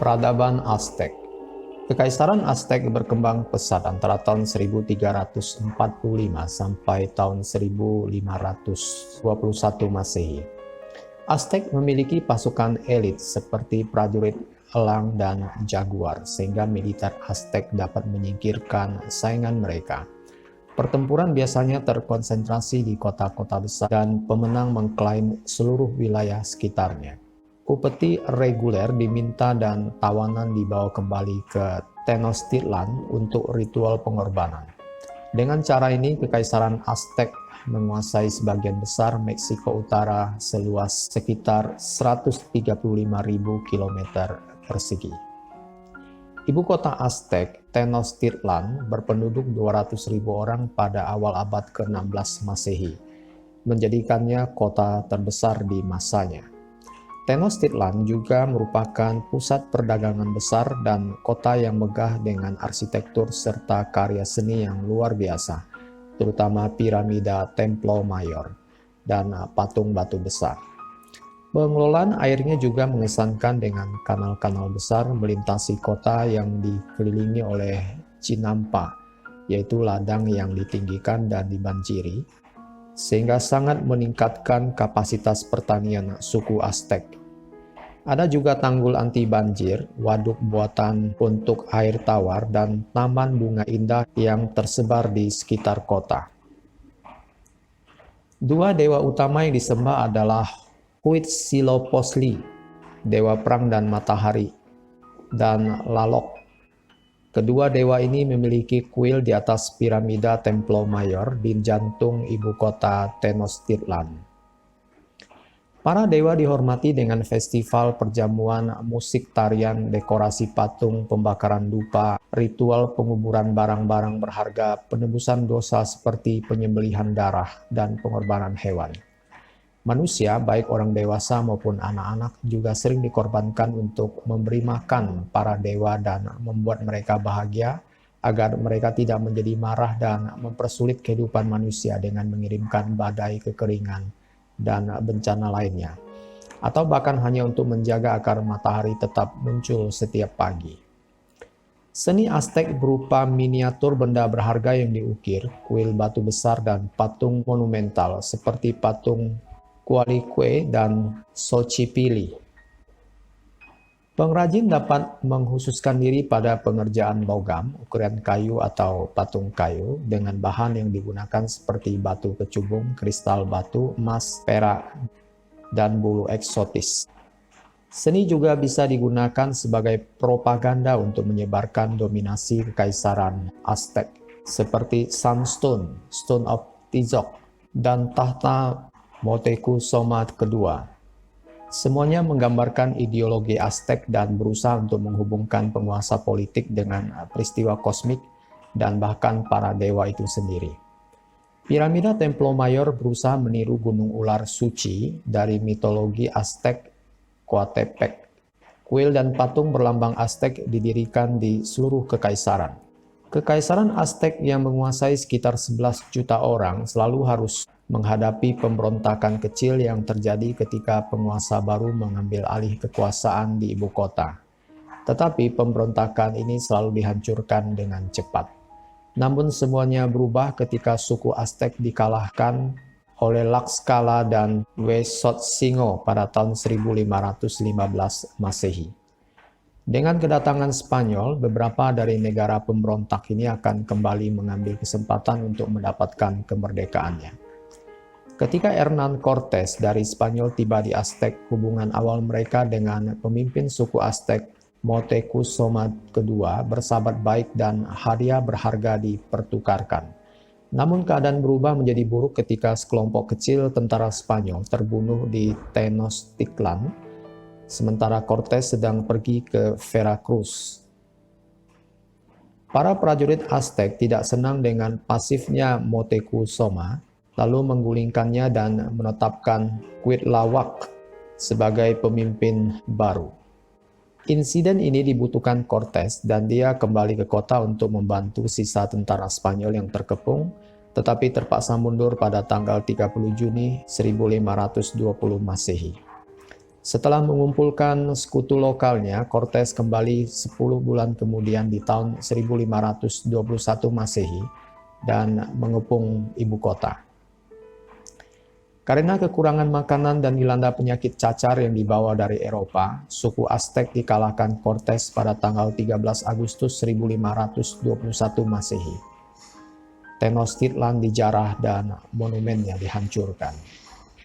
Peradaban Aztec. Kekaisaran Aztec berkembang pesat antara tahun 1345 sampai tahun 1521 Masehi. Aztec memiliki pasukan elit seperti prajurit elang dan jaguar, sehingga militer Aztec dapat menyingkirkan saingan mereka. Pertempuran biasanya terkonsentrasi di kota-kota besar dan pemenang mengklaim seluruh wilayah sekitarnya. Upeti reguler diminta dan tawanan dibawa kembali ke Tenochtitlan untuk ritual pengorbanan. Dengan cara ini, Kekaisaran Aztec menguasai sebagian besar Meksiko Utara seluas sekitar 135.000 km persegi. Ibu kota Aztec, Tenochtitlan, berpenduduk 200.000 orang pada awal abad ke-16 Masehi, menjadikannya kota terbesar di masanya. Tenochtitlan juga merupakan pusat perdagangan besar dan kota yang megah dengan arsitektur serta karya seni yang luar biasa, terutama piramida Templo Mayor dan patung batu besar. Pengelolaan airnya juga mengesankan dengan kanal-kanal besar melintasi kota yang dikelilingi oleh cinampa, yaitu ladang yang ditinggikan dan dibanjiri, sehingga sangat meningkatkan kapasitas pertanian suku Aztec. Ada juga tanggul anti banjir, waduk buatan untuk air tawar, dan taman bunga indah yang tersebar di sekitar kota. Dua dewa utama yang disembah adalah Huitzilopochtli, dewa perang dan matahari, dan Tlaloc. Kedua dewa ini memiliki kuil di atas piramida Templo Mayor di jantung ibu kota Tenochtitlan. Para dewa dihormati dengan festival perjamuan, musik, tarian, dekorasi patung, pembakaran dupa, ritual penguburan barang-barang berharga, penebusan dosa seperti penyembelihan darah, dan pengorbanan hewan. Manusia, baik orang dewasa maupun anak-anak, juga sering dikorbankan untuk memberi makan para dewa dan membuat mereka bahagia, agar mereka tidak menjadi marah dan mempersulit kehidupan manusia dengan mengirimkan badai kekeringan dan bencana lainnya, atau bahkan hanya untuk menjaga agar matahari tetap muncul setiap pagi. Seni Aztec berupa miniatur benda berharga yang diukir, kuil batu besar, dan patung monumental seperti patung Coatlicue dan Xochipilli. Pengrajin dapat mengkhususkan diri pada pengerjaan logam, ukuran kayu atau patung kayu dengan bahan yang digunakan seperti batu kecubung, kristal batu, emas, perak, dan bulu eksotis. Seni juga bisa digunakan sebagai propaganda untuk menyebarkan dominasi Kekaisaran Aztec, seperti Sunstone, Stone of Tizoc, dan tahta Moctezuma II. Semuanya menggambarkan ideologi Aztec dan berusaha untuk menghubungkan penguasa politik dengan peristiwa kosmik dan bahkan para dewa itu sendiri. Piramida Templo Mayor berusaha meniru gunung ular suci dari mitologi Aztec Coatepec. Kuil dan patung berlambang Aztec didirikan di seluruh kekaisaran. Kekaisaran Aztec yang menguasai sekitar 11 juta orang selalu harus menghadapi pemberontakan kecil yang terjadi ketika penguasa baru mengambil alih kekuasaan di ibu kota. Tetapi pemberontakan ini selalu dihancurkan dengan cepat. Namun semuanya berubah ketika suku Aztec dikalahkan oleh Tlaxcala dan Huexotzingo pada tahun 1515 Masehi. Dengan kedatangan Spanyol, beberapa dari negara pemberontak ini akan kembali mengambil kesempatan untuk mendapatkan kemerdekaannya. Ketika Hernán Cortés dari Spanyol tiba di Aztec, hubungan awal mereka dengan pemimpin suku Aztec, Moctezuma II, bersahabat baik dan hadiah berharga dipertukarkan. Namun keadaan berubah menjadi buruk ketika sekelompok kecil tentara Spanyol terbunuh di Tenochtitlan, sementara Cortés sedang pergi ke Veracruz. Para prajurit Aztec tidak senang dengan pasifnya Moctezuma, lalu menggulingkannya dan menetapkan Cuitlahuac sebagai pemimpin baru. Insiden ini dibutuhkan Cortés dan dia kembali ke kota untuk membantu sisa tentara Spanyol yang terkepung, tetapi terpaksa mundur pada tanggal 30 Juni 1520 Masehi. Setelah mengumpulkan sekutu lokalnya, Cortes kembali 10 bulan kemudian di tahun 1521 Masehi dan mengepung ibu kota. Karena kekurangan makanan dan dilanda penyakit cacar yang dibawa dari Eropa, suku Aztec dikalahkan Cortes pada tanggal 13 Agustus 1521 Masehi. Tenochtitlan dijarah dan monumennya dihancurkan.